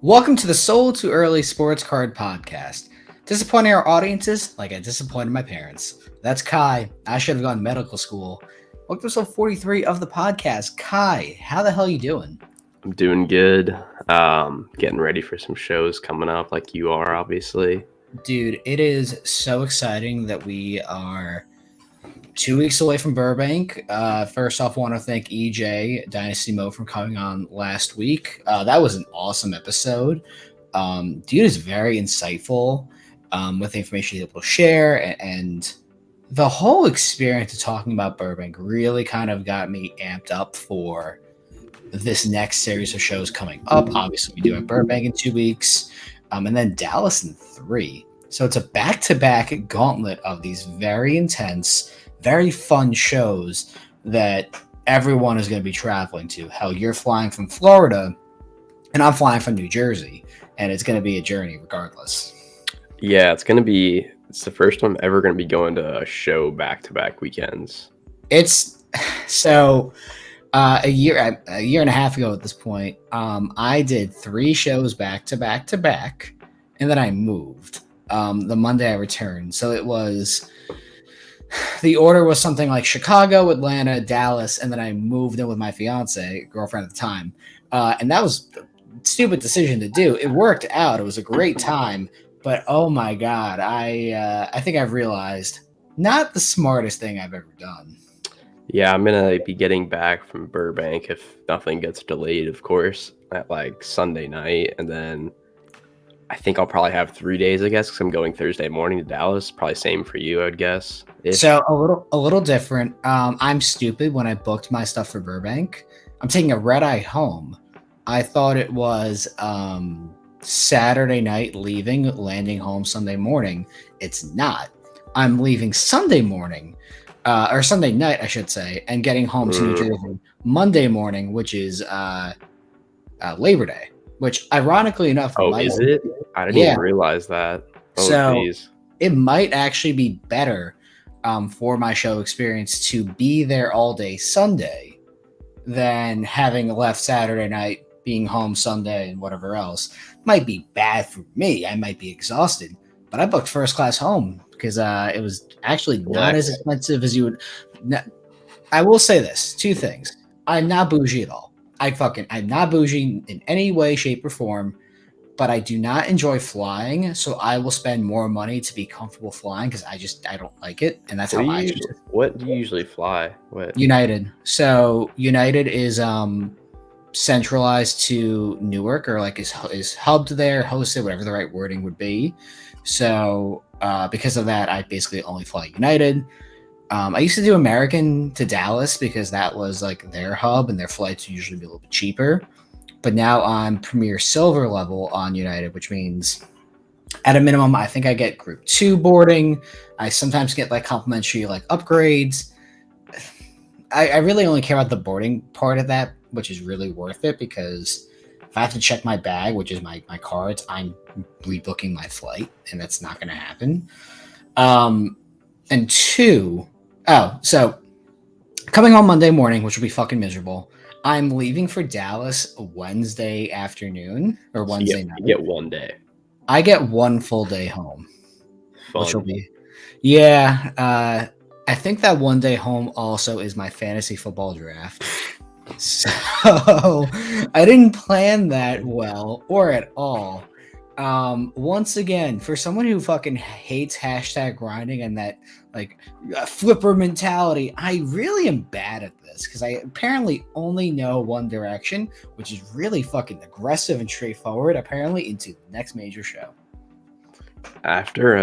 Welcome to the Soul Too Early Sports Card Podcast. Disappointing our audiences like I disappointed my parents. That's Kai. I should have gone to medical school. Welcome to episode 43 of the podcast. Kai, how the hell are you doing? I'm doing good. Getting ready for some shows coming up, like you are, obviously. Dude, it is so exciting that we are 2 weeks away from Burbank. First off, I want to thank EJ Dynasty Mo for coming on last week. That was an awesome episode. Dude is very insightful with the information he's able to share, and the whole experience of talking about Burbank really kind of got me amped up for this next series of shows coming up. Obviously, we do have Burbank in 2 weeks, and then Dallas in 3. So it's a back-to-back gauntlet of these very intense, very fun shows that everyone is going to be traveling to. Hell, you're flying from Florida, and I'm flying from New Jersey, and it's going to be a journey regardless. Yeah, it's the first time I'm ever going to be going to a show back-to-back weekends. It's so a year and a half ago at this point, I did 3 shows back to back to back, and then I moved the Monday I returned. So it was, the order was something like Chicago, Atlanta, Dallas, and then I moved in with my girlfriend at the time. And that was a stupid decision to do. It worked out. It was a great time. But oh my God, I think I've realized not the smartest thing I've ever done. Yeah, I'm going to be getting back from Burbank if nothing gets delayed, of course, at like Sunday night. And then I think I'll probably have 3 days, I guess, because I'm going Thursday morning to Dallas. Probably same for you, I'd guess. So a little different. I'm stupid when I booked my stuff for Burbank. I'm taking a red eye home. I thought it was Saturday night leaving, landing home Sunday morning. It's not. I'm leaving Sunday morning, or Sunday night, I should say, and getting home to New Jersey Monday morning, which is Labor Day. Which, ironically enough, is it? I didn't even realize that. Oh, so geez. It might actually be better for my show experience to be there all day Sunday than having left Saturday night, being home Sunday, and whatever else. Might be bad for me. I might be exhausted, but I booked first class home because it was actually not as expensive as you would. I will say this: 2 things. I'm not bougie at all. I'm not bougie in any way, shape, or form, but I do not enjoy flying, so I will spend more money to be comfortable flying because I don't like it, and that's What do you usually fly? What? United. So United is centralized to Newark, or like is hubbed there, hosted, whatever the right wording would be. So because of that, I basically only fly United. I used to do American to Dallas because that was like their hub, and their flights usually be a little bit cheaper. But now I'm Premier Silver level on United, which means at a minimum, I think I get Group 2 boarding. I sometimes get like complimentary like upgrades. I really only care about the boarding part of that, which is really worth it because if I have to check my bag, which is my cards, I'm rebooking my flight, and that's not going to happen. And 2, so coming home Monday morning, which will be fucking miserable. I'm leaving for Dallas Wednesday afternoon or Wednesday night. You get 1 day. I get 1 full day home. Fun. Which will be, yeah. I think that 1 day home also is my fantasy football draft. So I didn't plan that well or at all. Once again, for someone who fucking hates hashtag grinding and that like flipper mentality, I really am bad at this because I apparently only know one direction, which is really fucking aggressive and straightforward, apparently into the next major show. After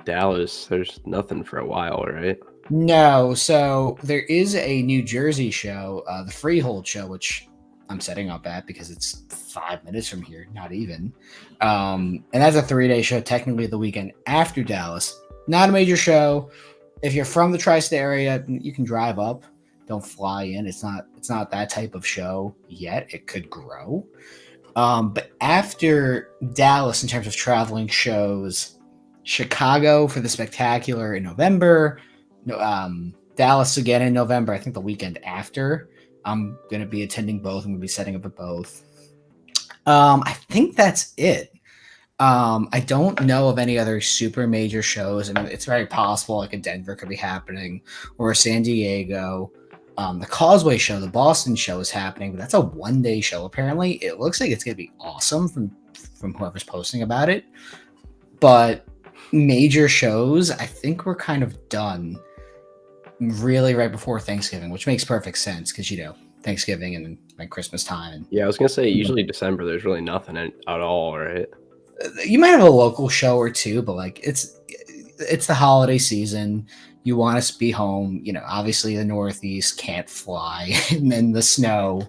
Dallas, there's nothing for a while, right? No, so there is a New Jersey show, the Freehold show, which I'm setting up at because it's 5 minutes from here, not even. And that's a 3-day show, technically the weekend after Dallas. Not a major show. If you're from the tri-state area, you can drive up. Don't fly in. It's not that type of show yet. It could grow. But after Dallas, in terms of traveling shows, Chicago for the Spectacular in November. Dallas again in November. I think the weekend after. I'm going to be attending both. I'm going to be setting up at both. I think that's it. I don't know of any other super major shows. I mean, it's very possible like a Denver could be happening or a San Diego. The Causeway show, the Boston show is happening, but that's a 1 day show. Apparently, it looks like it's gonna be awesome from whoever's posting about it. But major shows, I think we're kind of done really right before Thanksgiving, which makes perfect sense because Thanksgiving and like Christmas time. And Yeah, I was gonna say usually December there's really nothing at all, right? you might have a local show or two, but like it's the holiday season. You want us to be home. Obviously the Northeast can't fly and then the snow.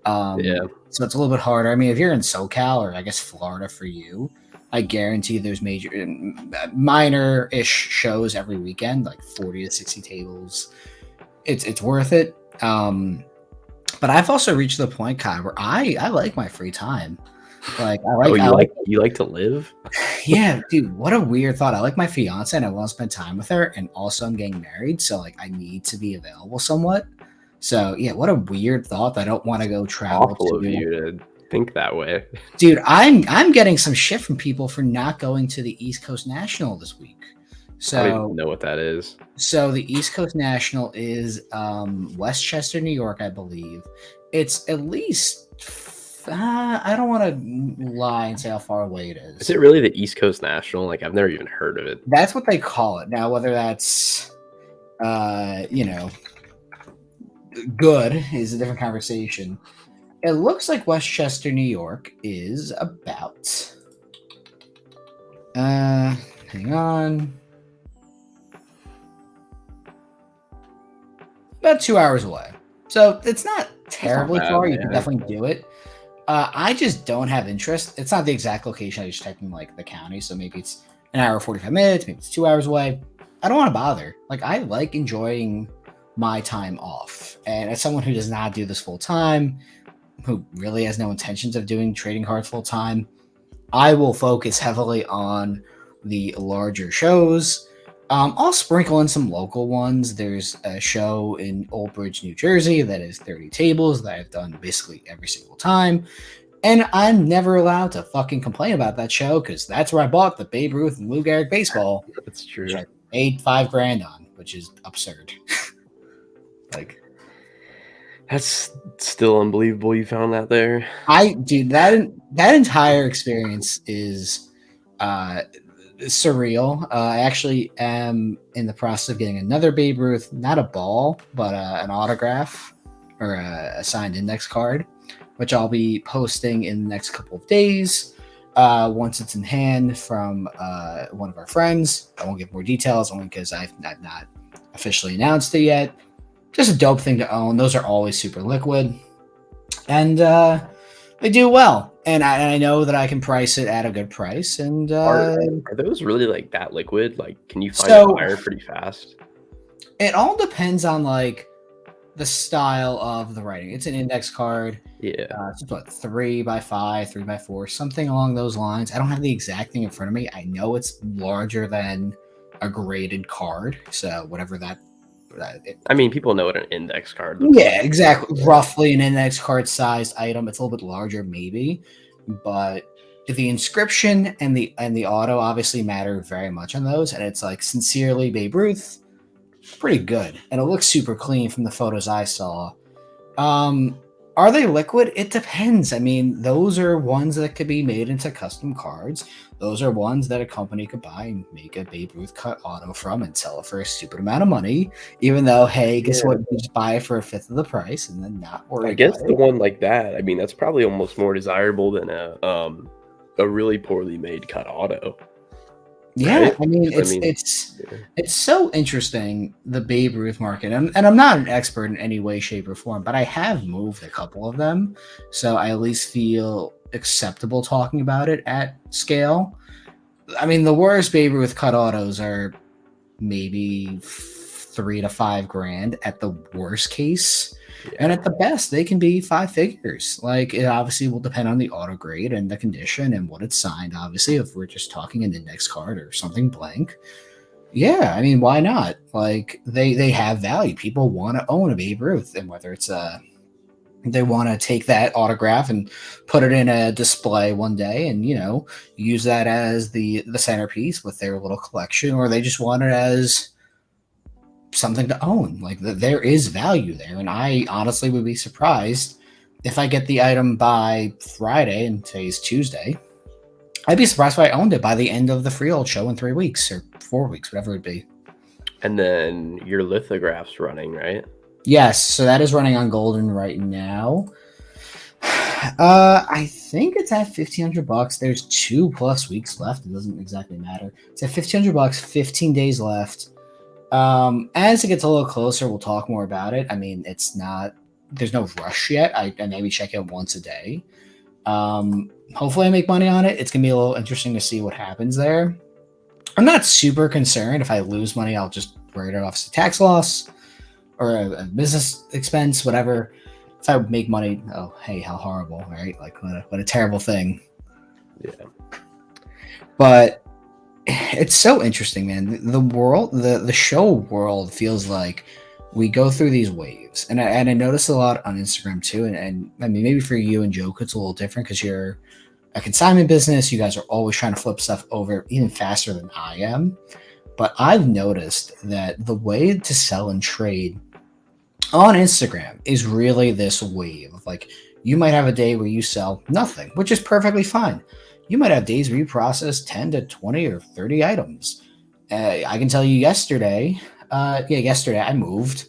Yeah. So it's a little bit harder. I mean, if you're in SoCal or I guess Florida for you, I guarantee there's major minor-ish shows every weekend, like 40 to 60 tables. It's worth it. But I've also reached the point, Kai, where I like my free time. Like you like to live? Yeah, dude, what a weird thought. I like my fiance and I want to spend time with her, and also I'm getting married, so like I need to be available somewhat. So yeah, what a weird thought that I don't want to go travel Awful of to. you to think that way. Dude, I'm getting some shit from people for not going to the East Coast National this week. I don't even So know what that is. so the East Coast National is Westchester, New York, I believe. It's at least I don't want to lie and say how far away it is. Is it really the East Coast National? Like I've never even heard of it. That's what they call it. Now, whether that's good is a different conversation. It looks like Westchester, New York is about hang on. About 2 hours away. So it's not terribly bad, far. You yeah. can definitely do it. I just don't have interest. It's not the exact location. I just typed in like the county. So maybe it's an hour, 45 minutes. Maybe it's 2 hours away. I don't want to bother. Like I like enjoying my time off. And as someone who does not do this full time, who really has no intentions of doing trading cards full time, I will focus heavily on the larger shows. I'll sprinkle in some local ones. There's a show in Old Bridge, New Jersey that is 30 tables that I've done basically every single time. And I'm never allowed to fucking complain about that show because that's where I bought the Babe Ruth and Lou Gehrig baseball. That's true. Which I paid $5,000 on, which is absurd. Like, that's still unbelievable you found that there. Dude, that entire experience is surreal. I actually am in the process of getting another Babe Ruth, not a ball, but an autograph or a signed index card, which I'll be posting in the next couple of days. Once it's in hand from one of our friends. I won't give more details only because I've not officially announced it yet. Just a dope thing to own. Those are always super liquid. And they do well. And I know that I can price it at a good price. And Are those really like that liquid? Like, can you find a buyer pretty fast? It all depends on like the style of the writing. It's an index card. Yeah. It's what 3x5, 3x4, something along those lines. I don't have the exact thing in front of me. I know it's larger than a graded card. So whatever that. I mean, people know what an index card looks Yeah, exactly. Roughly an index card sized item. It's a little bit larger, maybe, but the inscription and the auto obviously matter very much on those. And it's like sincerely Babe Ruth, pretty good, and it looks super clean from the photos I saw. Are they liquid? It depends. I mean, those are ones that could be made into custom cards. Those are ones that a company could buy and make a Babe Ruth cut auto from and sell it for a stupid amount of money. Even though, hey, guess what? You just buy it for a fifth of the price and then not worry. I guess the one like that, I mean, that's probably almost more desirable than a really poorly made cut auto. Yeah, right? I mean, it's so interesting, the Babe Ruth market, and I'm not an expert in any way, shape, or form, but I have moved a couple of them, so I at least feel acceptable talking about it at scale. I mean, the worst Babe Ruth cut autos are maybe $3,000 to $5,000 at the worst case. Yeah. And at the best, they can be 5 figures. Like, it obviously will depend on the auto grade and the condition and what it's signed. Obviously, if we're just talking an index card or something blank, yeah, I mean, why not? Like, they have value. People want to own a Babe Ruth, and whether it's a They want to take that autograph and put it in a display one day, and use that as the centerpiece with their little collection, or they just want it as something to own. Like there is value there, and I honestly would be surprised if I get the item by Friday and today's Tuesday. I'd be surprised if I owned it by the end of the freehold show in 3 weeks or 4 weeks, whatever it'd be. And then your lithograph's running, right? Yes, so that is running on Golden right now. I think it's at $1,500. There's 2+ weeks left. It doesn't exactly matter. It's at $1,500. 15 days left. As it gets a little closer, we'll talk more about it. I mean, it's not. There's no rush yet. I maybe check it once a day. Hopefully, I make money on it. It's gonna be a little interesting to see what happens there. I'm not super concerned. If I lose money, I'll just write it off as a tax loss or a business expense, whatever. If I make money, oh, hey, how horrible, right? Like, what a terrible thing. Yeah. But it's so interesting, man. The world, the show world feels like we go through these waves. And I notice a lot on Instagram too. And I mean, maybe for you and Joe, it's a little different because you're a consignment business. You guys are always trying to flip stuff over even faster than I am. But I've noticed that the way to sell and trade on Instagram is really this wave. Like, you might have a day where you sell nothing, which is perfectly fine. You might have days where you process 10 to 20 or 30 items. I can tell you yesterday I moved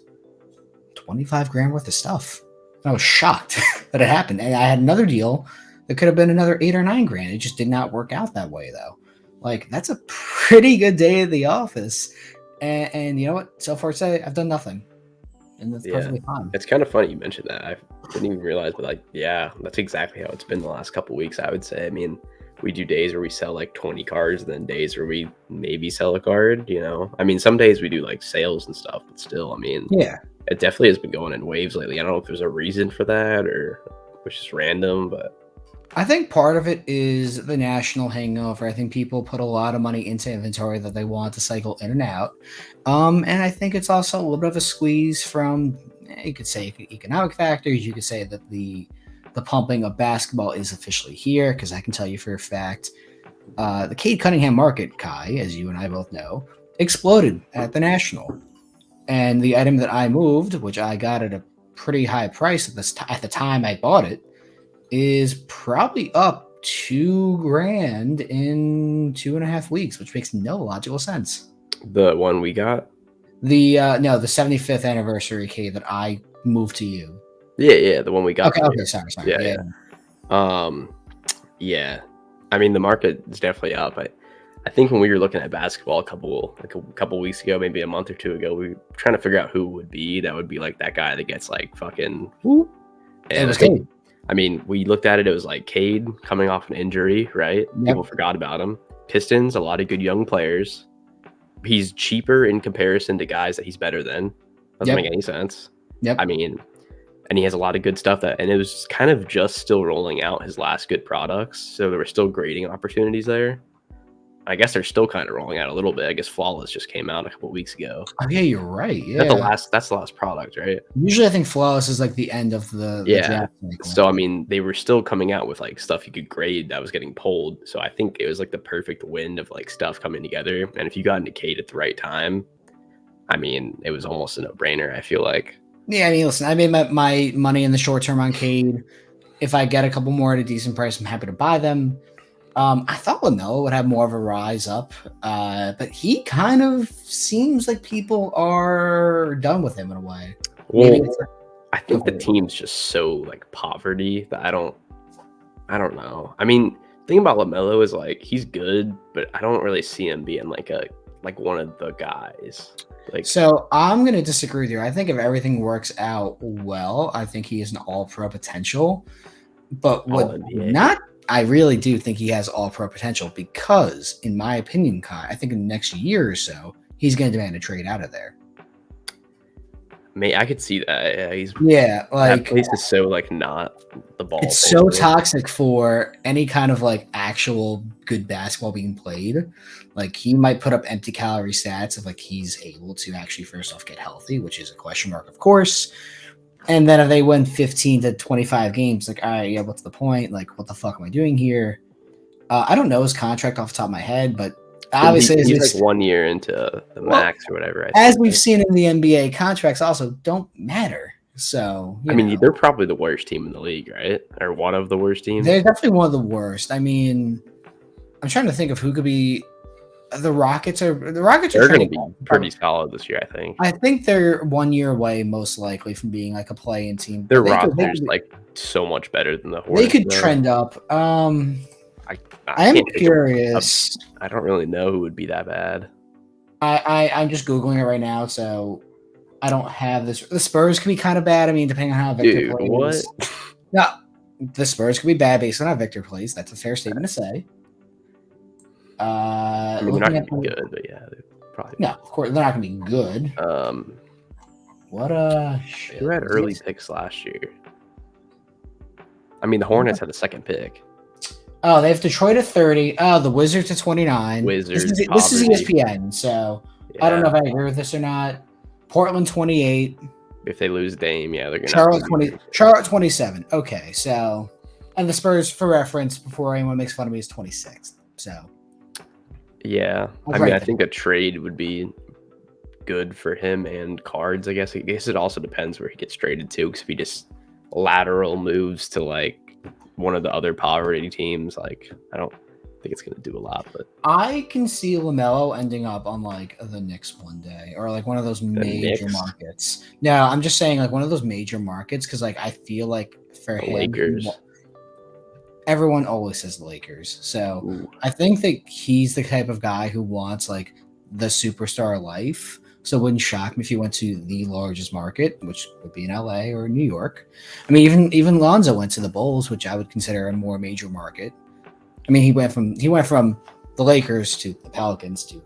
25 grand worth of stuff. I was shocked that it happened. And I had another deal that could have been another 8 or 9 grand. It just did not work out that way, though. Like, that's a pretty good day at the office. And you know what? So far today, I've done nothing. And that's perfectly fine. It's kind of funny you mentioned that. I didn't even realize, but like, yeah, that's exactly how it's been the last couple of weeks, I would say. I mean, we do days where we sell like 20 cards, then days where we maybe sell a card, I mean, some days we do like sales and stuff, but still, I mean, yeah, it definitely has been going in waves lately. I don't know if there's a reason for that or it's just random, but I think part of it is the national hangover. I think people put a lot of money into inventory that they want to cycle in and out. And I think it's also a little bit of a squeeze from, you could say, economic factors. You could say that the pumping of basketball is officially here, because I can tell you for a fact, the Cade Cunningham market, Kai, as you and I both know, exploded at the National. And the item that I moved, which I got at a pretty high price at the time I bought it, is probably up 2 grand in 2.5 weeks, which makes no logical sense. The one we got? The 75th anniversary Cade that I moved to you. Yeah, the one we got. Okay, sorry. Yeah. Yeah. I mean, the market is definitely up. I think when we were looking at basketball a couple weeks ago, maybe a month or two ago, we were trying to figure out who would be like that guy that gets like fucking whoop. And it was Cade. I mean, we looked at it. It was like Cade coming off an injury, right? Yep. People forgot about him. Pistons, a lot of good young players. He's cheaper in comparison to guys that he's better than. Doesn't make any sense. Yep. I mean, and he has a lot of good stuff and it was kind of just still rolling out his last good products. So there were still grading opportunities there. I guess they're still kind of rolling out a little bit. I guess Flawless just came out a couple weeks ago. Oh yeah, you're right. Yeah, that's the last product, right? Usually, I think Flawless is like the end of the draft cycle. So I mean, they were still coming out with like stuff you could grade that was getting pulled. So I think it was like the perfect wind of like stuff coming together. And if you got into Cade at the right time, I mean, it was almost a no-brainer. I feel like. Yeah, I mean, listen, I made my money in the short term on Cade. If I get a couple more at a decent price, I'm happy to buy them. I thought Lamelo would have more of a rise up, but he kind of seems like people are done with him in a way. Well, I think the team's just so like poverty that I don't know. I mean, the thing about Lamelo is like he's good, but I don't really see him being like one of the guys. So I'm going to disagree with you. I think if everything works out well, I think he has an all-pro potential. But I really do think he has all-pro potential because, in my opinion, Kai, I think in the next year or so, he's going to demand a trade out of there. I could see that. Like that place is so like not the ball. It's so toxic for any kind of like actual good basketball being played. Like he might put up empty calorie stats if like he's able to actually first off get healthy, which is a question mark, of course. And then if they win 15 to 25 games, like, all right, yeah, what's the point? Like, what the fuck am I doing here? I don't know his contract off the top of my head, but obviously, He's like 1 year into the max or whatever. I as think, we've right? seen in the NBA, contracts also don't matter. So, I mean, they're probably the worst team in the league, right? Or one of the worst teams. They're definitely one of the worst. I mean, I'm trying to think of who could be. The Rockets are They're going to be pretty solid this year, I think. I think they're 1 year away, most likely, from being like a play-in team. Their roster's like so much better than the Hornets. They could trend up. I am curious. I don't really know who would be that bad. I'm just googling it right now, so I don't have this. The Spurs could be kind of bad. I mean, depending on how Victor plays. What? No, the Spurs could be bad based on how Victor plays. That's a fair statement to say. I mean, they're not going to be good, but yeah, they're probably. No, of course they're not going to be good. What who had early picks last year? I mean, the Hornets had the second pick. Oh, they have Detroit at 30. Oh, the Wizards at 29. Wizards. This is ESPN, so yeah. I don't know if I agree with this or not. Portland 28. If they lose Dame, yeah, they're gonna. Charlotte 27. Okay, so, and the Spurs, for reference, before anyone makes fun of me, is 26. So. Yeah, I mean, I think a trade would be good for him and Cards. I guess it also depends where he gets traded to. Because if he just lateral moves to like one of the other poverty teams, like I don't think it's going to do a lot. But I can see LaMelo ending up on like the Knicks one day, or like one of those major markets. No, I'm just saying like one of those major markets because like I feel like for him, Lakers. Everyone always says the Lakers. So I think that he's the type of guy who wants like the superstar life. So it wouldn't shock me if he went to the largest market, which would be in LA or New York. I mean, even Lonzo went to the Bulls, which I would consider a more major market. I mean, he went from the Lakers to the Pelicans to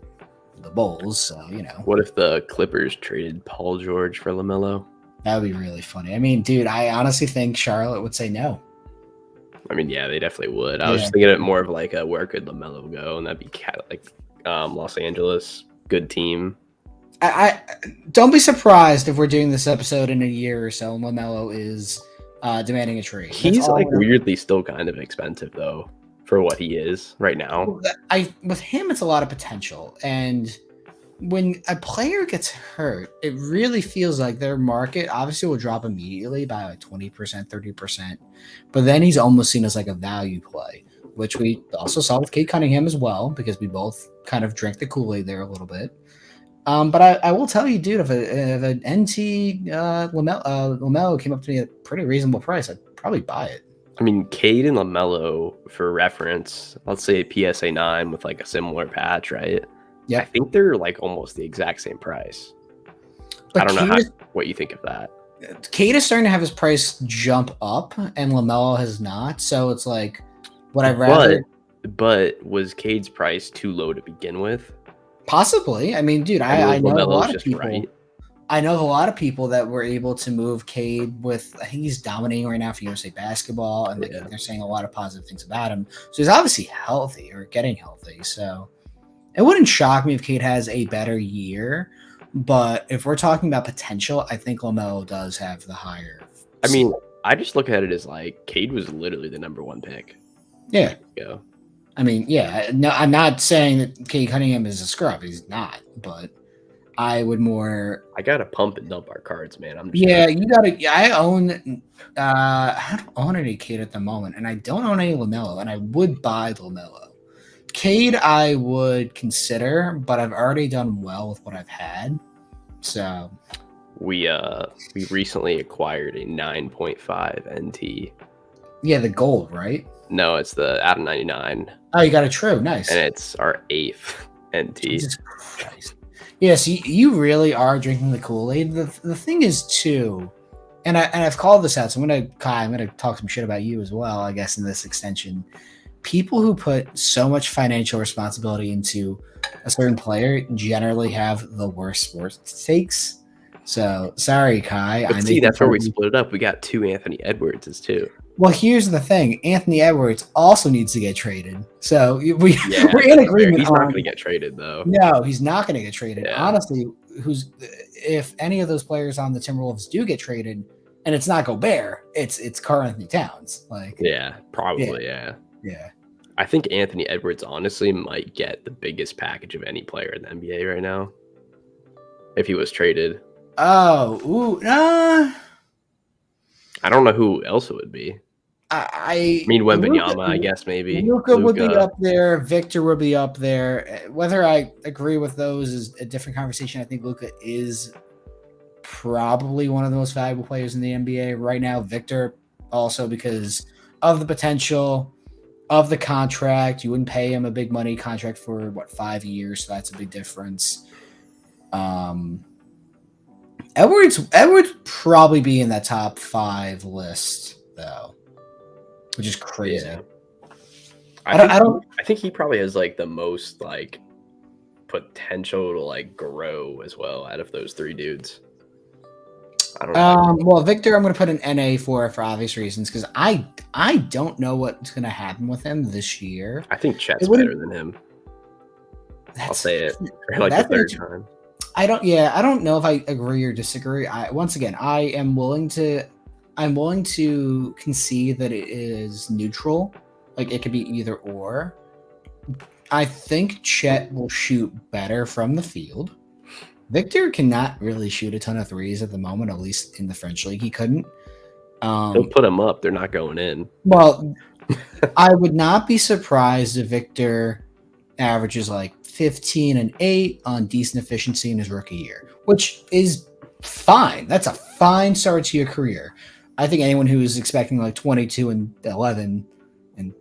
the Bulls. So, What if the Clippers traded Paul George for LaMelo? That would be really funny. I mean, dude, I honestly think Charlotte would say no. I mean, yeah, they definitely would. I was just thinking it more of like where could LaMelo go, and that'd be kind of like Los Angeles, good team. I don't be surprised if we're doing this episode in a year or so and LaMelo is demanding a trade. He's like weirdly still kind of expensive though for what he is right now. With him, it's a lot of potential, and when a player gets hurt, it really feels like their market obviously will drop immediately by like 20%, 30%. But then he's almost seen as like a value play, which we also saw with Cade Cunningham as well, because we both kind of drank the Kool-Aid there a little bit. But I will tell you, dude, if an NT LaMelo came up to me at a pretty reasonable price, I'd probably buy it. I mean, Cade and LaMelo, for reference, let's say a PSA 9 with like a similar patch, right? Yeah, I think they're like almost the exact same price. But I don't know what you think of that. Cade is starting to have his price jump up, and LaMelo has not. So it's like, would I rather? But was Cade's price too low to begin with? Possibly. I mean, dude, I know a lot of people. Right. I know a lot of people that were able to move Cade with. I think he's dominating right now for USA Basketball, and they're saying a lot of positive things about him. So he's obviously healthy or getting healthy. So. It wouldn't shock me if Cade has a better year, but if we're talking about potential, I think LaMelo does have the higher. I mean, I just look at it as like Cade was literally the number one pick. Yeah. I mean, yeah. No, I'm not saying that Cade Cunningham is a scrub. He's not, but I would more. I gotta pump and dump our cards, man. You gotta. I own. I don't own any Cade at the moment, and I don't own any LaMelo, and I would buy LaMelo. Cade, I would consider, but I've already done well with what I've had. So we recently acquired a 9.5 NT. Yeah, the gold, right? No, it's the out of 99. Oh, you got a true, nice. And it's our 8th NT. Jesus Christ. Yes, you really are drinking the Kool-Aid. The thing is too, and I've called this out, so I'm gonna talk some shit about you as well, I guess, in this extension. People who put so much financial responsibility into a certain player generally have the worst sports takes. So sorry, Kai. But see, that's where we split it up. We got 2 Anthony Edwardses too. Well, here's the thing: Anthony Edwards also needs to get traded. So we're in agreement. He's not going to get traded, though. No, he's not going to get traded. Yeah. Honestly, if any of those players on the Timberwolves do get traded, and it's not Gobert. It's Karl Anthony Towns. Like, Yeah, yeah, probably. Yeah. yeah. I think Anthony Edwards honestly might get the biggest package of any player in the NBA right now if he was traded. Oh, ooh, I don't know who else it would be. I I mean, Wembanyama, I guess maybe Luca would be Luca. up there. Victor would be up there. Whether I agree with those is a different conversation. I think Luca is probably one of the most valuable players in the NBA right now. Victor also because of the potential of the contract. You wouldn't pay him a big money contract for 5 years, so that's a big difference. Edwards probably be in that top 5 list though, which is crazy. Yeah. I think he probably has like the most like potential to like grow as well out of those 3 dudes. I don't know. Well, Victor, I'm going to put an NA for obvious reasons because I don't know what's going to happen with him this year. I think Chet's better than him. I'll say it for like the third time. I don't know if I agree or disagree. Once again, I'm willing to concede that it is neutral. Like it could be either or. I think Chet will shoot better from the field. Victor cannot really shoot a ton of threes at the moment, at least in the French league. He couldn't. He'll put them up. They're not going in. Well, I would not be surprised if Victor averages like 15 and 8 on decent efficiency in his rookie year, which is fine. That's a fine start to your career. I think anyone who is expecting like 22 and 11 and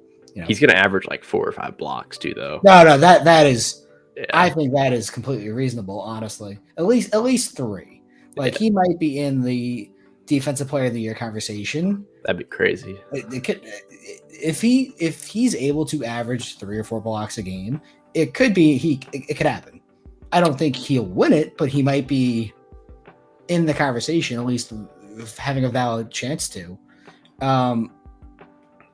he's going to average like 4 or 5 blocks too, though. No, that is. Yeah. I think that is completely reasonable, honestly. At least 3. Like he might be in the defensive player of the year conversation. That'd be crazy. If he's able to average 3 or 4 blocks a game, it could happen. I don't think he'll win it, but he might be in the conversation, at least having a valid chance to.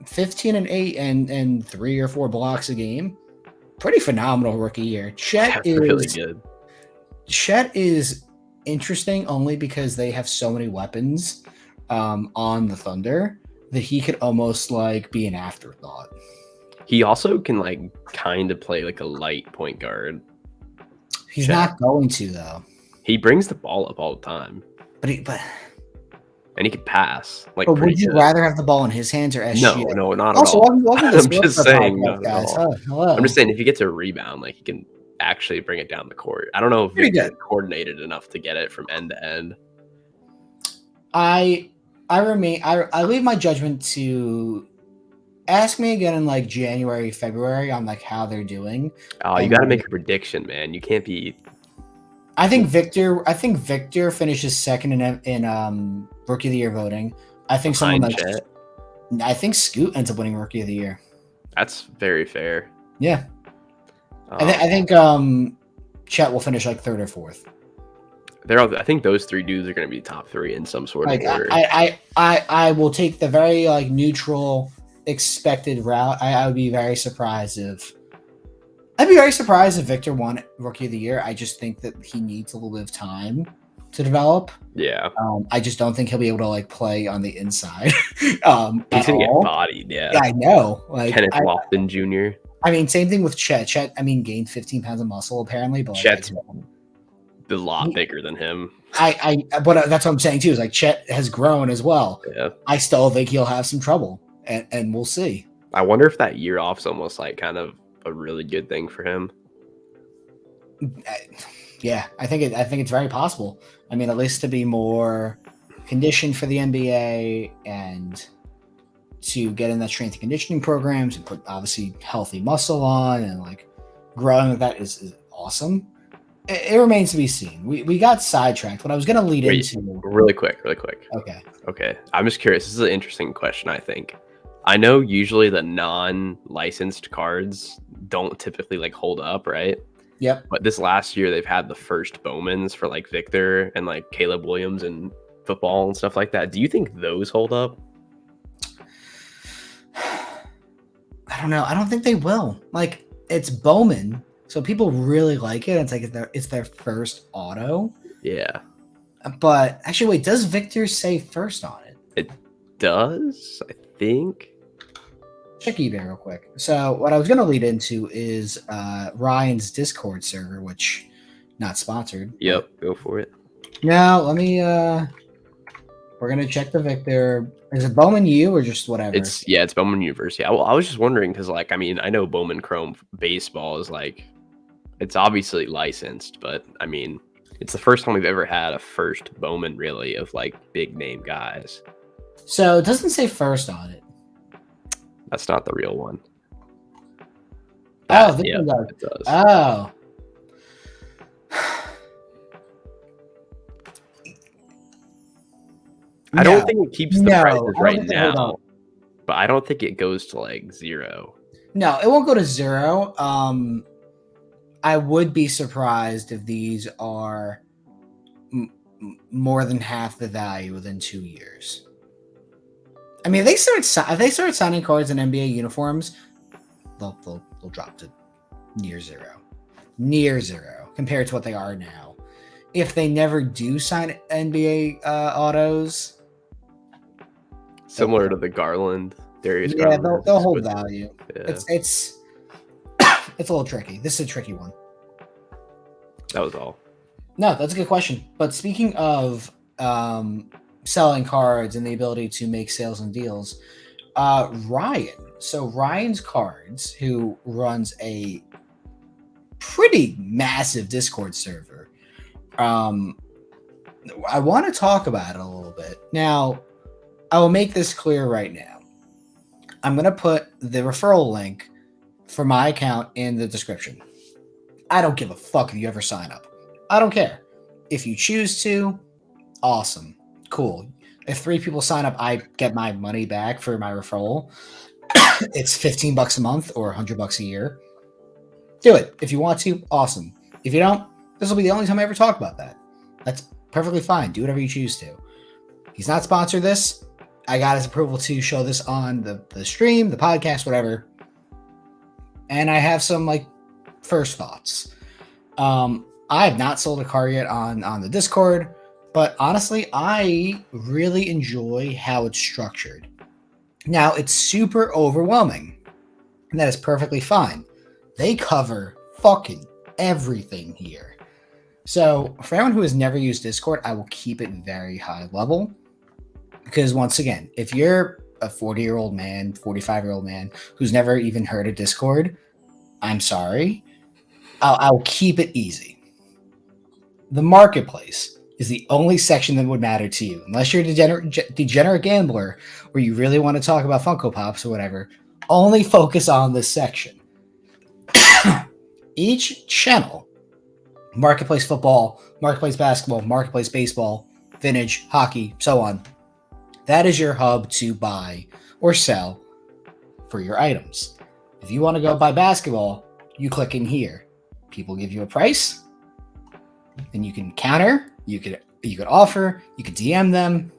15 and 8 and 3 or 4 blocks a game. Pretty phenomenal rookie year. Chet is really good. Chet is interesting only because they have so many weapons on the Thunder that he could almost like be an afterthought. He also can like kind of play like a light point guard. He's not going to though. He brings the ball up all the time. But and he can pass. Like, but would you rather have the ball in his hands or SGA? No, not at all. I'm just saying. Guys. Hello. I'm just saying if he gets a rebound, like he can actually bring it down the court. I don't know if he's coordinated enough to get it from end to end. I leave my judgment to ask me again in like January, February on like how they're doing. Oh, you got to make a prediction, man. You can't be. I think Victor finishes second in Rookie of the Year voting. I think someone like Chet. I think Scoot ends up winning Rookie of the Year. That's very fair. Yeah. I think Chet will finish like 3rd or 4th. I think those 3 dudes are going to be top 3 in some sort of order. I will take the very like neutral expected route. I would be very surprised if Victor won Rookie of the Year. I just think that he needs a little bit of time to develop. Yeah. I just don't think he'll be able to like play on the inside. He's gonna get bodied. Yeah. I know. Like Kenneth Lofton Jr. I mean, same thing with Chet. Chet, I mean, gained 15 pounds of muscle apparently, but Chet's a lot bigger than him. But that's what I'm saying too. Is like Chet has grown as well. Yeah. I still think he'll have some trouble, and we'll see. I wonder if that year off is almost like kind of a really good thing for him. Yeah, I think it's very possible. I mean, at least to be more conditioned for the NBA and to get in that strength and conditioning programs and put obviously healthy muscle on and like growing with that is awesome. It remains to be seen. We got sidetracked. What I was going to lead into really quick. Okay. I'm just curious. This is an interesting question. I think I know usually the non-licensed cards don't typically like hold up, right? Yep. But this last year they've had the first Bowmans for like Victor and like Caleb Williams and football and stuff like that. Do you think those hold up? I don't know. I don't think they will. Like it's Bowman, so people really like it. It's like it's their first auto. Yeah. But actually, wait, does Victor say first on it? It does, I think. Check eBay real quick. So what I was going to lead into is Ryan's Discord server, which not sponsored. Yep, go for it. Now let me. We're gonna check the Victor. Is it Bowman U or just whatever? It's Bowman University. I was just wondering because, like, I mean, I know Bowman Chrome baseball is like, it's obviously licensed, but I mean, it's the first time we've ever had a first Bowman really of like big name guys. So it doesn't say first on it. That's not the real one. This yeah, one does. it does. Oh. I don't think it keeps the prices right now, now, but I don't think it goes to like 0. No, it won't go to 0. I would be surprised if these are more than half the value within 2 years. I mean, if they start signing cards in NBA uniforms, they'll drop to near zero compared to what they are now. If they never do sign NBA autos, similar to the Garland, Darius Garland, Garland, they'll hold value. Yeah. It's a little tricky. This is a tricky one. That was all. No, that's a good question. But speaking of selling cards and the ability to make sales and deals, Ryan. So Ryan's Cards, who runs a pretty massive Discord server. I want to talk about it a little bit. Now, I will make this clear right now. I'm going to put the referral link for my account in the description. I don't give a fuck if you ever sign up. I don't care. If you choose to, awesome. Cool. If 3 people sign up, I get my money back for my referral. It's $15 a month or $100 a year. Do it. If you want to, awesome. If you don't, this will be the only time I ever talk about that. That's perfectly fine. Do whatever you choose to. He's not sponsored this. I got his approval to show this on the stream, the podcast, whatever. And I have some like first thoughts. I have not sold a card yet on the Discord, but honestly, I really enjoy how it's structured. Now, it's super overwhelming, and that is perfectly fine. They cover fucking everything here. So, for anyone who has never used Discord, I will keep it very high level. Because once again, if you're a 40-year-old man, 45-year-old man who's never even heard of Discord, I'm sorry. I'll keep it easy. The marketplace is the only section that would matter to you. Unless you're a degenerate gambler where you really want to talk about Funko Pops or whatever, only focus on this section. Each channel, marketplace football, marketplace basketball, marketplace baseball, vintage, hockey, so on, that is your hub to buy or sell for your items. If you want to go buy basketball, you click in here. People give you a price, then you can counter, you could offer, you could DM them.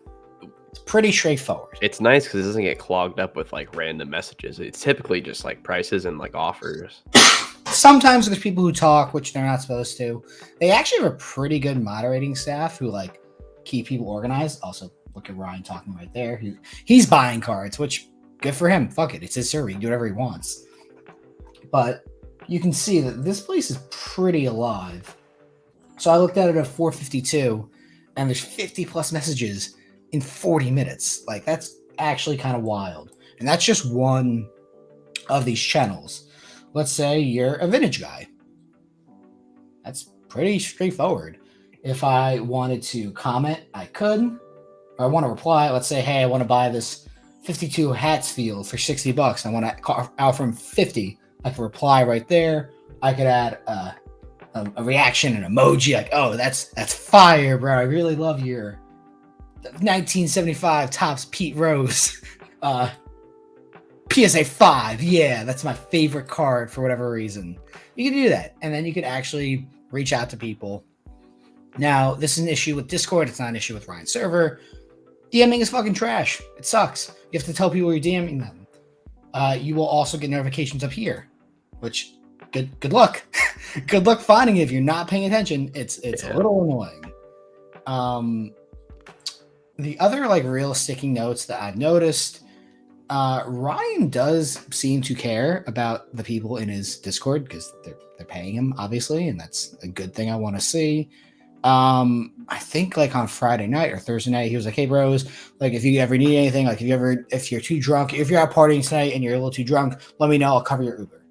It's pretty straightforward. It's nice because it doesn't get clogged up with like random messages. It's typically just like prices and like offers. Sometimes there's people who talk, which they're not supposed to. They actually have a pretty good moderating staff who like keep people organized. Also, look at Ryan talking right there. He's buying cards, which good for him. Fuck it, it's his server. He can do whatever he wants. But you can see that this place is pretty alive. So I looked at it at 4:52, and there's 50 plus messages in 40 minutes. Like, that's actually kind of wild. And that's just one of these channels. Let's say you're a vintage guy. That's pretty straightforward. If I wanted to comment, I could. Or I want to reply, let's say, hey, I want to buy this 52 Hatsfield for $60. I want to offer him 50. I can reply right there. I could add a reaction, an emoji, like, oh, that's fire, bro. I really love your 1975 Topps Pete Rose PSA 5. Yeah, that's my favorite card for whatever reason. You can do that, and then you could actually reach out to people. Now, this is an issue with Discord. It's not an issue with Ryan's server. DMing is fucking trash. It sucks. You have to tell people you're DMing them. You will also get notifications up here, which good luck. Good luck finding it if you're not paying attention. It's a little annoying. the other like real sticking notes that I've noticed, Ryan does seem to care about the people in his Discord because they're paying him obviously, and that's a good thing I want to see. I think like on Friday night or Thursday night, he was like, "Hey, bros, like if you ever need anything, like if you're too drunk, if you're out partying tonight and you're a little too drunk, let me know. I'll cover your Uber."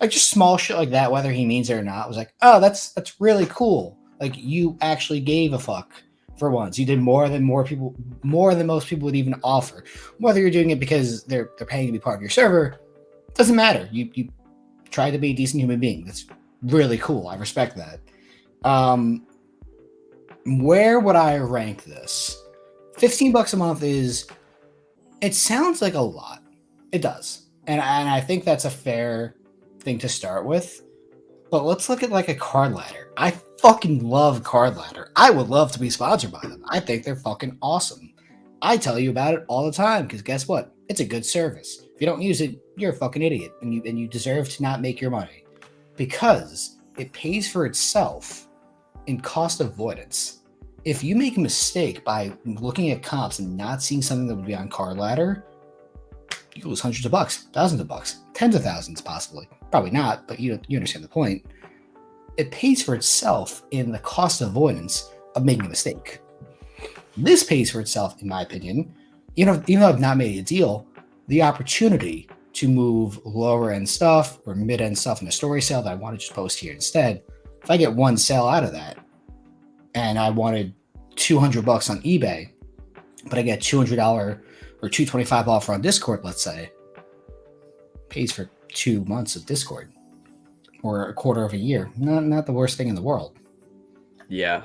Like just small shit like that, whether he means it or not. I was like, "Oh, that's really cool. Like you actually gave a fuck for once. You did more than most people would even offer. Whether you're doing it because they're paying to be part of your server, doesn't matter. You tried to be a decent human being. That's really cool. I respect that." Um, where would I rank this? $15 a month is. It sounds like a lot. It does, and I think that's a fair thing to start with. But let's look at like a card ladder. I fucking love card ladder. I would love to be sponsored by them. I think they're fucking awesome. I tell you about it all the time because guess what? It's a good service. If you don't use it, you're a fucking idiot, and you deserve to not make your money because it pays for itself in cost avoidance. If you make a mistake by looking at comps and not seeing something that would be on card ladder, you lose hundreds of bucks, thousands of bucks, tens of thousands possibly. Probably not, but you understand the point. It pays for itself in the cost avoidance of making a mistake. This pays for itself, in my opinion. Even though I've not made a deal, the opportunity to move lower end stuff or mid end stuff in a story sale that I want to just post here instead. If I get one sale out of that, and I wanted $200 on eBay, but I get $200 or $225 offer on Discord, let's say, pays for 2 months of Discord or a quarter of a year. Not the worst thing in the world. Yeah.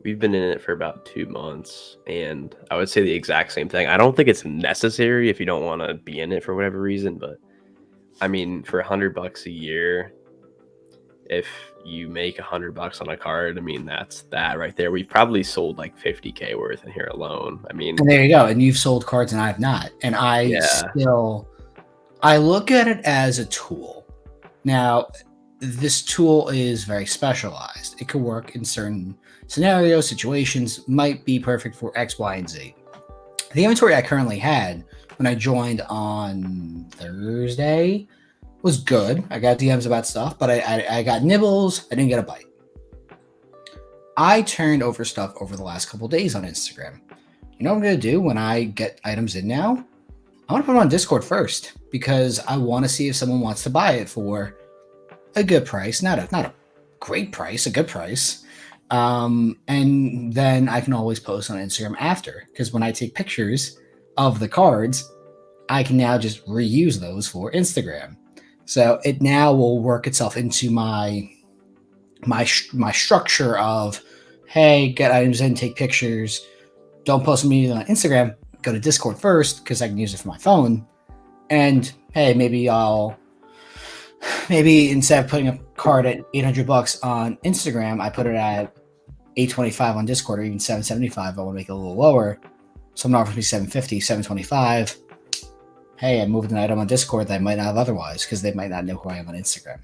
We've been in it for about 2 months, and I would say the exact same thing. I don't think it's necessary if you don't want to be in it for whatever reason, but I mean, for $100 a year, if you make $100 on a card, I mean, that's that right there. We've probably sold like 50K worth in here alone. I mean, And there you go. And you've sold cards and I've not. And yeah, I look at it as a tool. Now, this tool is very specialized. It could work in certain scenarios, situations, might be perfect for X, Y, and Z. The inventory I currently had when I joined on Thursday was good. I got DMs about stuff, but I got nibbles. I didn't get a bite. I turned over stuff over the last couple days on Instagram. You know what I'm going to do when I get items in now? I want to put them on Discord first because I want to see if someone wants to buy it for a good price, not a great price, a good price. And then I can always post on Instagram after because when I take pictures of the cards, I can now just reuse those for Instagram. So it now will work itself into my structure of, hey, get items in, take pictures, don't post them on Instagram, go to Discord first because I can use it for my phone. And hey, maybe instead of putting a card at $800 on Instagram, I put it at $825 on Discord or even $775. I want to make it a little lower. Someone offers me $750, $725. Hey, I moved an item on Discord that I might not have otherwise because they might not know who I am on Instagram.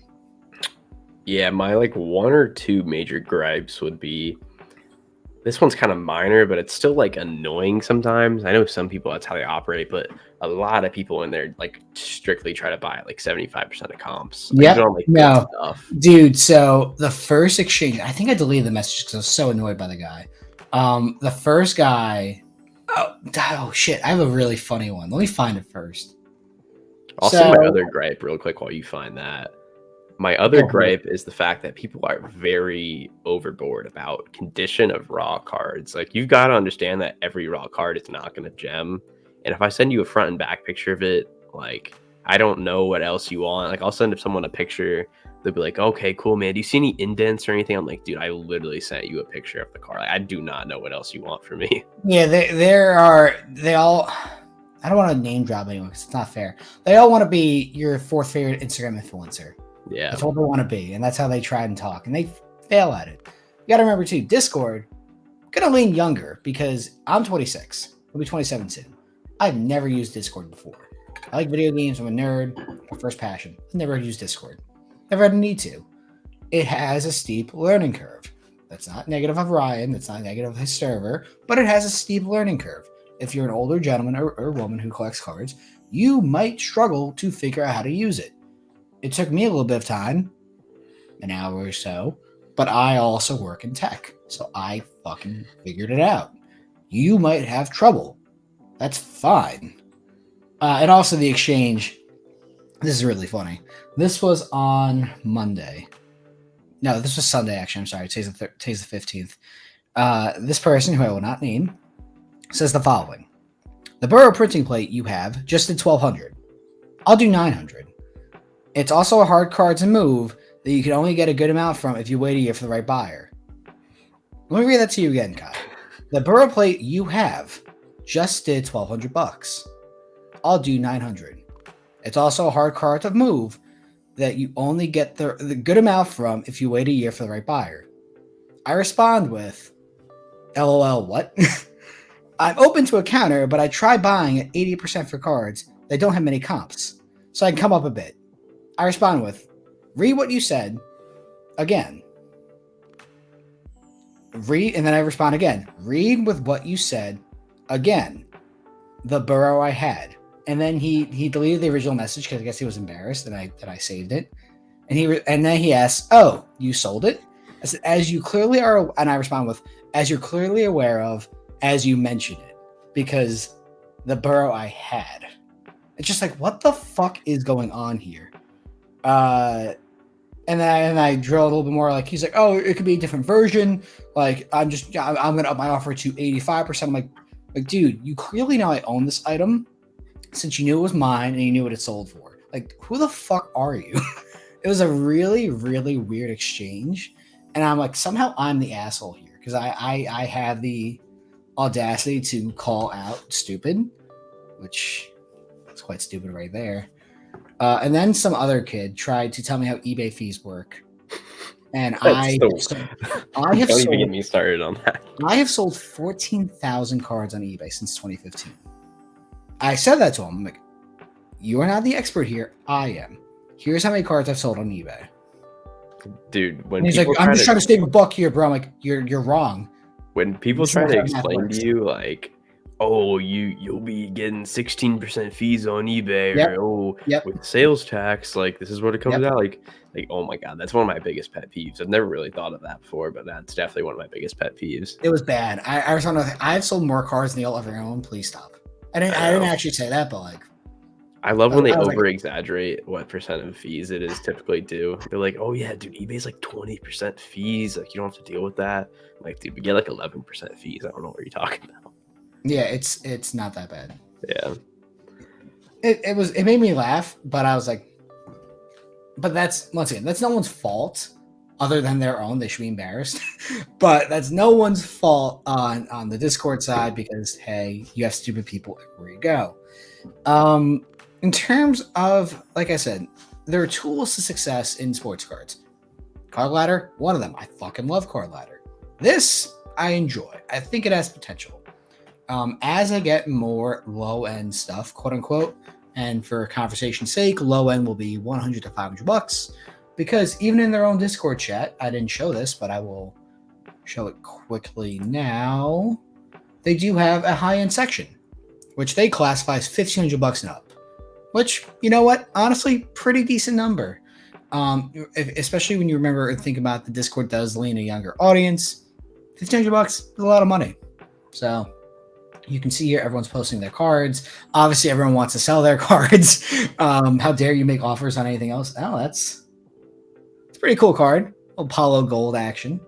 yeah, my like 1 or 2 major gripes would be, this one's kind of minor, but it's still like annoying sometimes. I know some people, that's how they operate, but a lot of people in there like strictly try to buy like 75% of comps. Yep. Even on like No, good stuff. dude. So the first exchange, I think I deleted the message because I was so annoyed by the guy. The first guy. Oh shit! I have a really funny one. Let me find it first. I'll say my other gripe real quick while you find that. My other gripe is the fact that people are very overboard about condition of raw cards. Like, you've got to understand that every raw card is not going to gem. And if I send you a front and back picture of it, like, I don't know what else you want. Like, I'll send someone a picture. They'll be like, okay, cool, man. Do you see any indents or anything? I'm like, dude, I literally sent you a picture of the card. Like, I do not know what else you want from me. Yeah, they all. I don't want to name drop anyone because it's not fair. They all want to be your fourth favorite Instagram influencer. Yeah. That's what they want to be, and that's how they try and talk, and they fail at it. You got to remember too, Discord, gonna lean younger because I'm 26. I'll be 27 soon. I've never used Discord before. I like video games. I'm a nerd. My first passion. I've never used Discord. Never had a need to. It has a steep learning curve. That's not negative of Ryan. That's not negative of his server, but it has a steep learning curve. If you're an older gentleman or woman who collects cards, you might struggle to figure out how to use it. It took me a little bit of time, an hour or so, but I also work in tech, so I fucking figured it out. You might have trouble. That's fine. And also the exchange. This is really funny. This was on Monday. No, this was Sunday, actually. I'm sorry. Today's the 15th. This person, who I will not name, says the following. The Burrow printing plate you have just did 1,200. I'll do 900. It's also a hard card to move that you can only get a good amount from if you wait a year for the right buyer. Let me read that to you again, Kyle. The Burrow plate you have just did $1,200. I'll do 900. It's also a hard card to move that you only get the good amount from if you wait a year for the right buyer. I respond with, LOL, what? I'm open to a counter, but I try buying at 80% for cards that don't have many comps, so I can come up a bit. I respond with, read what you said again. Read, and then I respond again. Read with what you said again. The Burrow I had. And then he deleted the original message because I guess he was embarrassed that I saved it. And then he asks, "Oh, you sold it?" I said, "As you clearly are," and I respond with, "As you're clearly aware of, as you mention it, because the Burrow I had." It's just like, what the fuck is going on here? And then I drill a little bit more. Like, he's like, "Oh, it could be a different version. Like, I'm gonna up my offer to 85%." I'm like, dude, you clearly know I own this item. Since you knew it was mine and you knew what it sold for. Like, who the fuck are you? It was a really, really weird exchange. And I'm like, somehow I'm the asshole here. Because I have the audacity to call out stupid. Which is quite stupid right there. And then some other kid tried to tell me how eBay fees work. And I don't even get me started on that. I have sold 14,000 cards on eBay since 2015. I said that to him. I'm like, you are not the expert here. I am. Here's how many cards I've sold on eBay. Dude, when and he's like, I'm just trying to save a buck here, bro. I'm like, you're wrong. When people try to explain to you, like, oh, you'll be getting 16% fees on eBay, or with sales tax, like this is what it comes out like, oh my god, that's one of my biggest pet peeves. I've never really thought of that before, but that's definitely one of my biggest pet peeves. It was bad. I was on. I've sold more cards than you'll ever own. Please stop. I didn't actually say that, but like, I love when they over exaggerate what percent of fees it is typically due. They're like, oh yeah, dude, eBay's like 20% fees. Like, you don't have to deal with that. I'm like, dude, we get like 11% fees. I don't know what you're talking about. Yeah, it's not that bad. Yeah. It made me laugh, but I was like, but that's, once again, that's no one's fault other than their own. They should be embarrassed. But that's no one's fault on the Discord side, because hey, you have stupid people everywhere you go. In terms of, like I said, there are tools to success in sports cards. Card Ladder, one of them. I fucking love Card Ladder. This I enjoy. I think it has potential. As I get more low-end stuff, quote unquote, and for conversation's sake, low end will be $100 to $500, because even in their own Discord chat, I didn't show this, but I will show it quickly now. They do have a high-end section, which they classify as $1,500 and up. Which, you know what? Honestly, pretty decent number. Especially when you remember and think about the Discord does lean a younger audience. $1,500 is a lot of money. So you can see here everyone's posting their cards. Obviously, everyone wants to sell their cards. How dare you make offers on anything else? Oh, it's a pretty cool card. Apollo Gold action.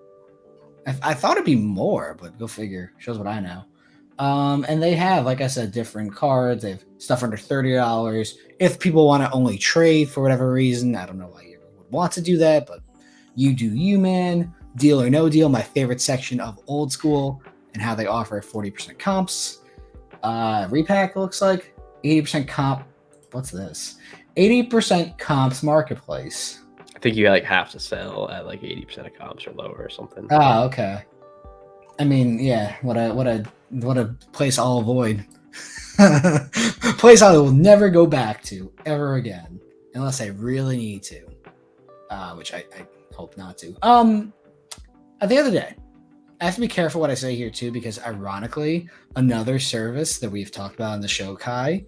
I thought it'd be more, but go figure. Shows what I know. And they have, like I said, different cards. They have stuff under $30. If people want to only trade for whatever reason, I don't know why you would want to do that, but you do you, man. Deal or no deal, my favorite section of old school, and how they offer 40% comps. Repack looks like 80% comp. What's this? 80% comps marketplace. I think you like have to sell at like 80% of comps or lower or something. Oh, okay. I mean, yeah, what a place I'll avoid. Place I will never go back to ever again, unless I really need to, which I hope not to. At the end of the day, I have to be careful what I say here too, because ironically, another service that we've talked about on the show, Kai,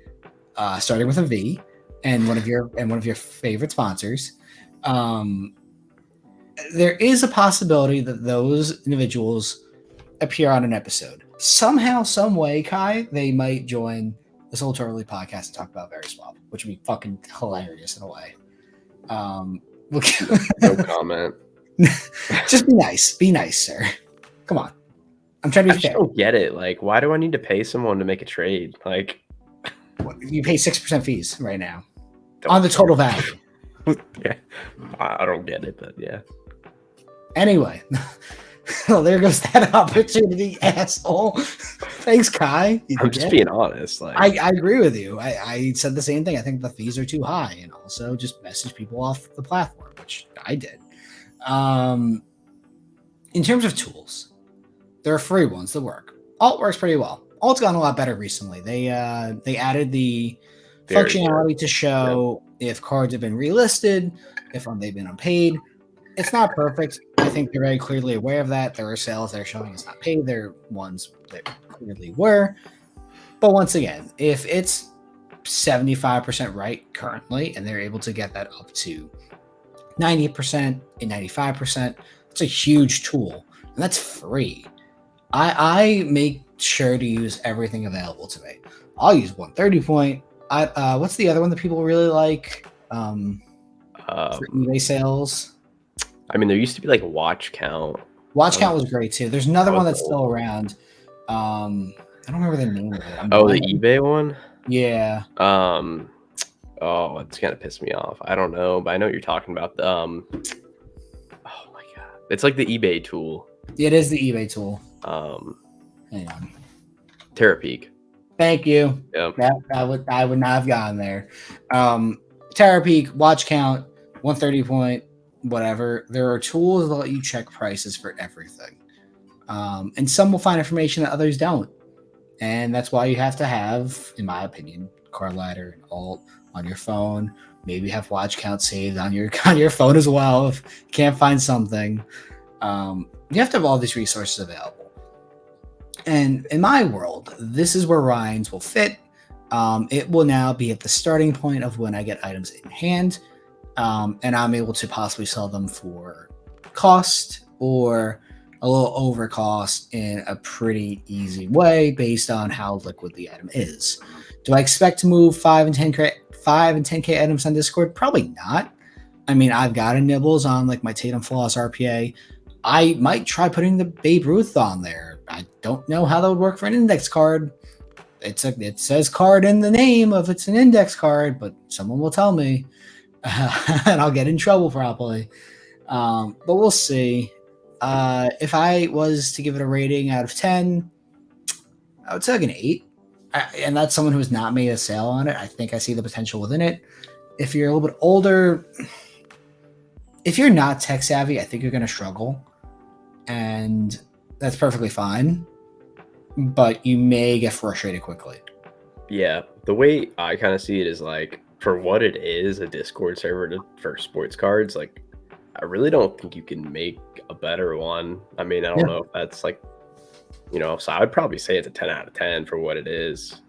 starting with a V, and one of your favorite sponsors, there is a possibility that those individuals appear on an episode somehow, some way. Kai, they might join this whole Totally podcast and talk about Very Swap, which would be fucking hilarious in a way. No comment. Just be nice, sir. Come on, I'm trying to I be just fair. don't get it. Like, why do I need to pay someone to make a trade? Like, You pay 6% fees right now on the total value. Yeah, I don't get it, but yeah. Anyway, well, there goes that opportunity, asshole. Thanks, Kai. I'm just being honest. Like, I agree with you. I said the same thing. I think the fees are too high, and also just message people off the platform, which I did. In terms of tools, there are free ones that work. Alt works pretty well. Alt's gotten a lot better recently. They added the functionality to show if cards have been relisted, if they've been unpaid. It's not perfect. I think they're very clearly aware of that. There are sales that are showing it's not paid. There are ones that clearly were. But once again, if it's 75% right currently, and they're able to get that up to 90% and 95%, it's a huge tool. And that's free. I make sure to use everything available to me. I'll use 130 point. What's the other one that people really like? For eBay sales. I mean, there used to be like watch count. Watch count was great too. There's another one that's still around. I don't remember the name of it. The eBay one? Yeah. Oh, it's gonna piss me off. I don't know, but I know what you're talking about. Oh my god, it's like the eBay tool. It is the eBay tool. Hang on. Terapeak. Thank you. Yep. I would not have gotten there. Terapeak, watch count, 130 point, whatever. There are tools that let you check prices for everything. And some will find information that others don't. And that's why you have to have, in my opinion, Card Ladder and Alt on your phone. Maybe have watch count saved on your phone as well if you can't find something. You have to have all these resources available. And in my world, this is where Ryan's will fit. It will now be at the starting point of when I get items in hand, and I'm able to possibly sell them for cost or a little over cost in a pretty easy way based on how liquid the item is. Do I expect to move 5 and 10K items on Discord? Probably not. I mean, I've got a nibbles on like my Tatum Flawless RPA. I might try putting the Babe Ruth on there. I don't know how that would work for an index card. It says card in the name of it's an index card, but someone will tell me, and I'll get in trouble probably. But we'll see. If I was to give it a rating out of 10, I would say like an 8. And that's someone who's not made a sale on it. I think I see the potential within it. If you're a little bit older, if you're not tech savvy, I think you're going to struggle. And that's perfectly fine. But you may get frustrated quickly. Yeah. The way I kind of see it is like, for what it is, a Discord server for sports cards, like, I really don't think you can make a better one. I mean, I don't know if that's like, so I would probably say it's a 10 out of 10 for what it is.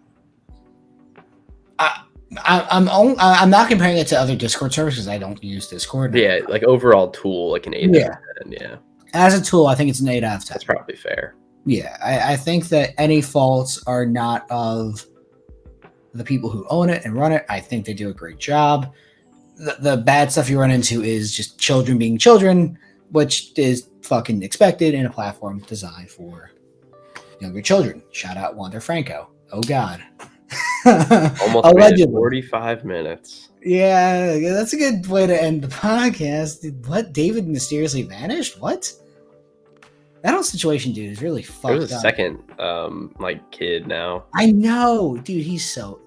I'm not comparing it to other Discord servers because I don't use Discord. Yeah, like overall tool, like an 8 out of 10, yeah. As a tool, I think it's an 8 out of 10. That's probably fair. Yeah, I think that any faults are not of the people who own it and run it. I think they do a great job. The bad stuff you run into is just children being children, which is fucking expected in a platform designed for younger children. Shout out Wander Franco. Oh God. Almost made it 45 minutes. Yeah, that's a good way to end the podcast. What? David mysteriously vanished? What? That whole situation, dude, is really fucked up. There's a second, kid now. I know, dude. He's so.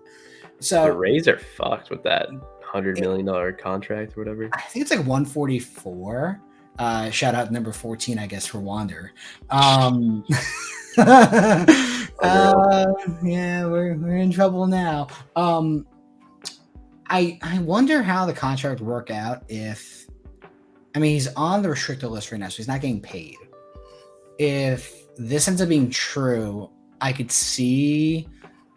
The Rays are fucked with that $100 million contract or whatever. I think it's like 144. Shout out number 14, I guess, for Wander. Yeah, we're in trouble now. I wonder how the contract would work out if, I mean, he's on the restricted list right now, so he's not getting paid. if this ends up being true, I could see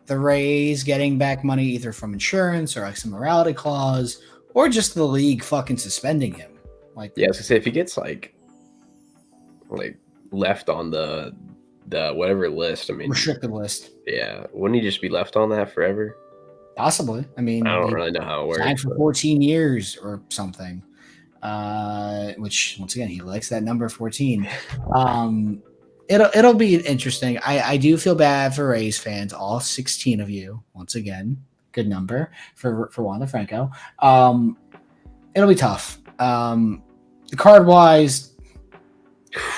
the Rays getting back money either from insurance or like some morality clause, or just the league fucking suspending him. Like, Yeah, I was gonna say if he gets like left on the whatever list, I mean, restricted list. yeah, wouldn't he just be left on that forever? Possibly. I I mean, don't he really know how it signed works. for But 14 years or something. Which once again, he likes that number 14. It'll be interesting. I do feel bad for Rays fans, all 16 of you. Once again, good number for Wander Franco. It'll be tough. The card wise,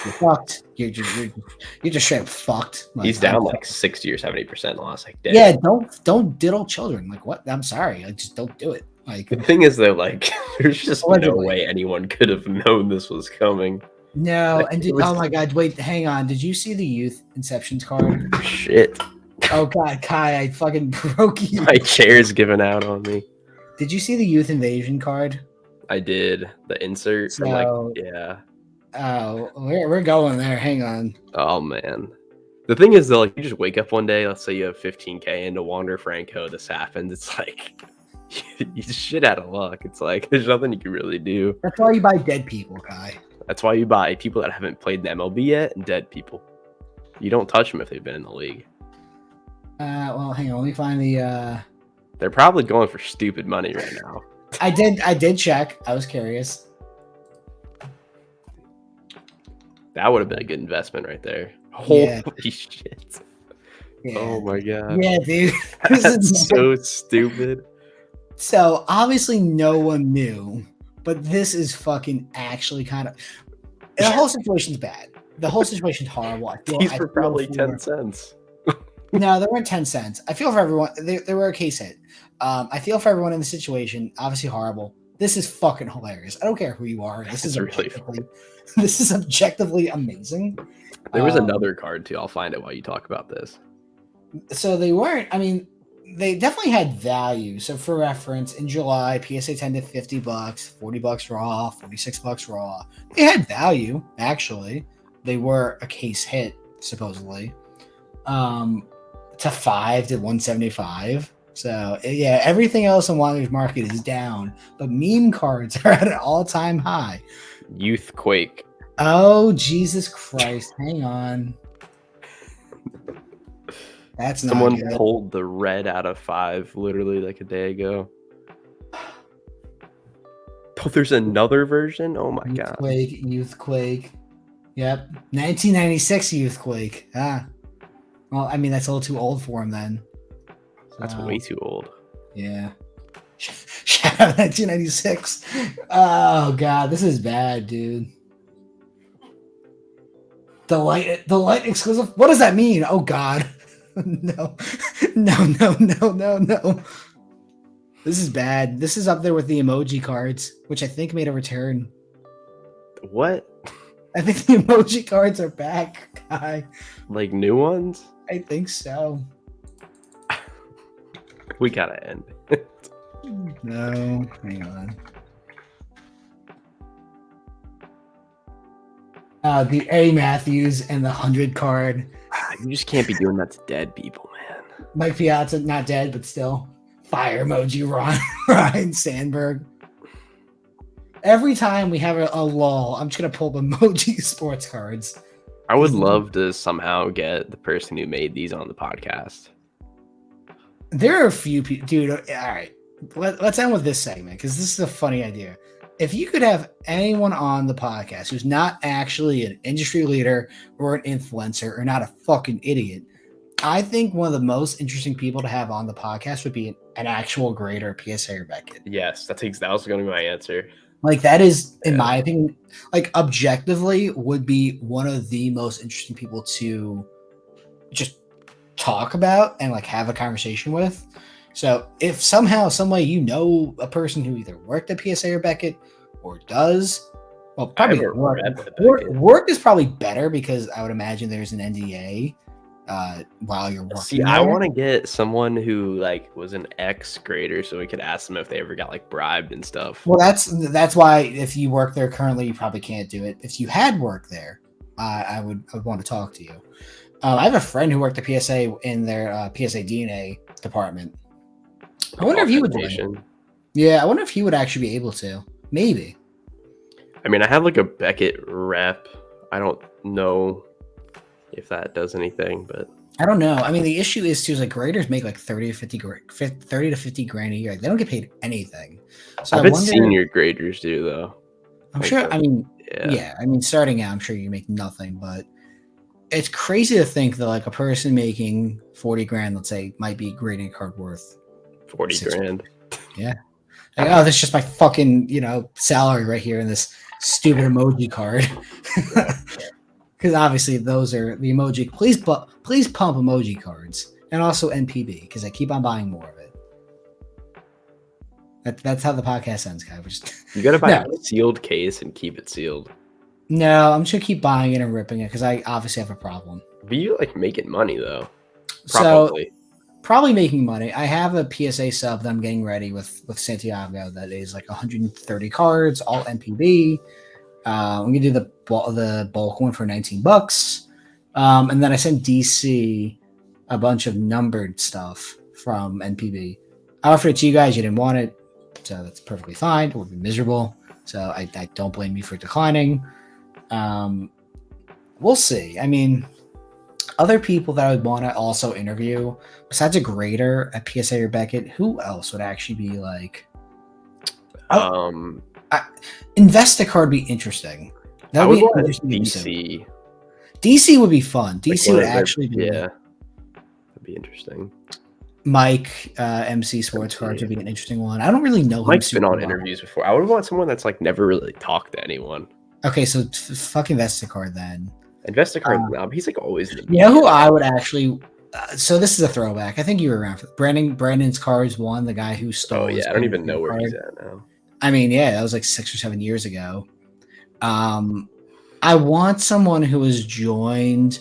you're fucked. You're just straight up fucked. Like, he's down like 60 or 70% loss. Like, damn. Yeah, don't diddle children. Like, what? I'm sorry. I just don't do it. Like, the thing is though, like, there's just allegedly. no way anyone could have known this was coming. No, Like, and oh my god, wait, hang on. Did you see the youth Inceptions card? Shit. Oh god, Kai, I fucking broke you. My chair's giving out on me. Did you see the youth invasion card? I did the insert from like, yeah. Oh, we're going there. Hang on. Oh man. The thing is though, like, you just wake up one day, let's say you have 15K into Wander Franco, this happens, it's like you shit out of luck. It's like there's nothing you can really do. That's why you buy dead people, Kai. That's why you buy people that haven't played the MLB yet and dead people. You don't touch them if they've been in the league. Well, hang on. Let me find the. They're probably going for stupid money right now. I did check. I was curious. That would have been a good investment right there. Holy shit. Yeah. Oh my god. Yeah, dude. That's so stupid. So obviously no one knew, but this is fucking actually kind of. The whole situation's bad. The whole situation's horrible. These were probably 10 cents. No, they weren't 10 cents. I feel for everyone. They were a case hit. I feel for everyone in the situation. Obviously horrible. This is fucking hilarious. I don't care who you are. This is really funny. This is objectively amazing. There was another card too. I'll find it while you talk about this. So they weren't. I mean, they definitely had value. So for reference, in July, PSA 10 to $50, $40 raw, $46 raw. They had value, actually. They were a case hit, supposedly. To 5 to 175. So yeah, everything else in Wander's market is down, but meme cards are at an all-time high. Youth Quake. Oh, Jesus Christ. Hang on. That's not Someone good. pulled the red out of 5 literally like a day ago. Oh, there's another version? Oh my god. Youthquake. Yep. 1996 Youthquake. Ah. Well, I mean, that's a little too old for him then. That's way too old. Yeah. Shout out 1996. Oh god, this is bad, dude. The light exclusive. What does that mean? Oh god. No. This is bad. This is up there with the emoji cards, which I think made a return. What? I think the emoji cards are back, guy. Like new ones? I think so. We gotta end. No, hang on. The A. Matthews and the 100 card. You just can't be doing that to dead people, man. Mike Piazza, not dead, but still. Fire emoji, Ryan Sandberg. Every time we have a lull, I'm just going to pull up emoji sports cards. I would love to somehow get the person who made these on the podcast. There are a few people. Dude, all right. Let's end with this segment because this is a funny idea. If you could have anyone on the podcast who's not actually an industry leader or an influencer or not a fucking idiot, I think one of the most interesting people to have on the podcast would be an actual grader, PSA or Beckett. Yes, that was going to be my answer. Like that is, in my opinion, like objectively would be one of the most interesting people to just talk about and like have a conversation with. So if somehow, some way you know a person who either worked at PSA or Beckett or does, well, probably work is probably better because I would imagine there's an NDA while you're working. See, I want to get someone who like was an ex-grader so we could ask them if they ever got like bribed and stuff. Well, that's why if you work there currently, you probably can't do it. If you had worked there, I would want to talk to you. I have a friend who worked at PSA in their PSA DNA department. I wonder if he would join. Authentication. Yeah, I wonder if he would actually be able to. Maybe. I mean, I have like a Beckett rep. I don't know if that does anything, but I don't know. I mean, the issue is too is like graders make like 30 to 50 grand a year. Like, they don't get paid anything. So I I bet wonder. senior graders do though. I'm Like, sure. I mean, yeah. yeah. I mean, starting out, I'm sure you make nothing, but it's crazy to think that like a person making 40 grand, let's say, might be grading a card worth 40 grand. Yeah. Like, oh, that's just my fucking, salary right here in this stupid emoji card. Because obviously those are the emoji. Please pump emoji cards and also NPB because I keep on buying more of it. That's how the podcast ends, guy. You gotta buy a sealed case and keep it sealed. No, I'm just gonna keep buying it and ripping it because I obviously have a problem. But you like making money though. Probably. So probably making money. I have a PSA sub that I'm getting ready with Santiago that is like 130 cards, all NPB. I'm gonna do the bulk one for $19, and then I sent DC a bunch of numbered stuff from NPB. I offered it to you guys. You didn't want it, so that's perfectly fine. It would be miserable. So I don't blame you for declining. We'll see. I mean, other people that I would want to also interview, besides a grader at PSA or Beckett, who else would actually be like? Investicard would be interesting. That would be interesting. DC. DC would be fun. DC would actually be. Yeah. That'd be interesting. Mike, MC Sports Cards would be an interesting one. I don't really know. Mike's been on interviews before. I would want someone that's like never really talked to anyone. Okay, so fuck Investicard then. Investicard, he's like always. You know who I would actually. So this is a throwback. I think you were around for Brandon's Cards one, the guy who stole. Oh yeah, I don't even know where he's at now. I mean, yeah, that was like 6 or 7 years ago. I want someone who has joined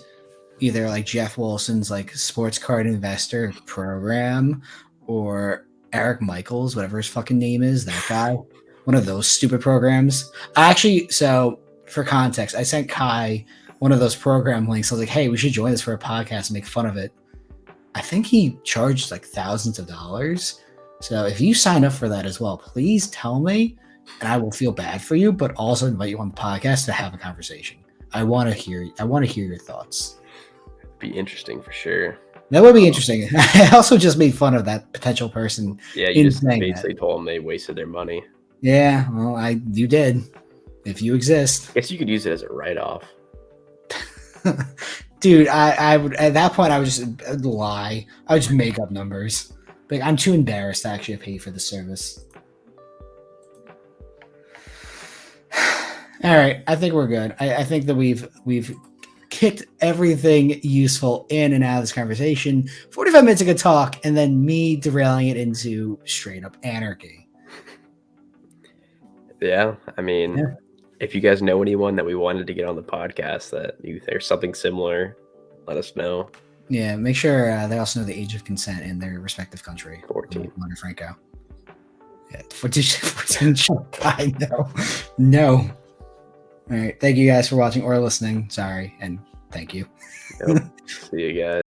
either like Jeff Wilson's like sports card investor program or Eric Michaels, whatever his fucking name is, that guy. One of those stupid programs. So for context, I sent Kai one of those program links. I was like, hey, we should join this for a podcast and make fun of it. I think he charged like thousands of dollars. So if you sign up for that as well, please tell me and I will feel bad for you, but also invite you on the podcast to have a conversation. I want to hear your thoughts. Be interesting for sure. That would be interesting. I also just made fun of that potential person. Yeah, you just basically told them they wasted their money. Yeah, well, you did. If you exist. I guess you could use it as a write-off. Dude, I would at that point I would just lie. I would just make up numbers. Like, I'm too embarrassed to actually pay for the service. All right, I think we're good. I think that we've kicked everything useful in and out of this conversation. 45 minutes of good talk, and then me derailing it into straight up anarchy. Yeah, I mean, if you guys know anyone that we wanted to get on the podcast that there's something similar, let us know. Yeah, make sure they also know the age of consent in their respective country. 14. Wonder Franco. Yeah, 14. I know. No. All right. Thank you guys for watching or listening. Sorry. And thank you. Yep. See you guys.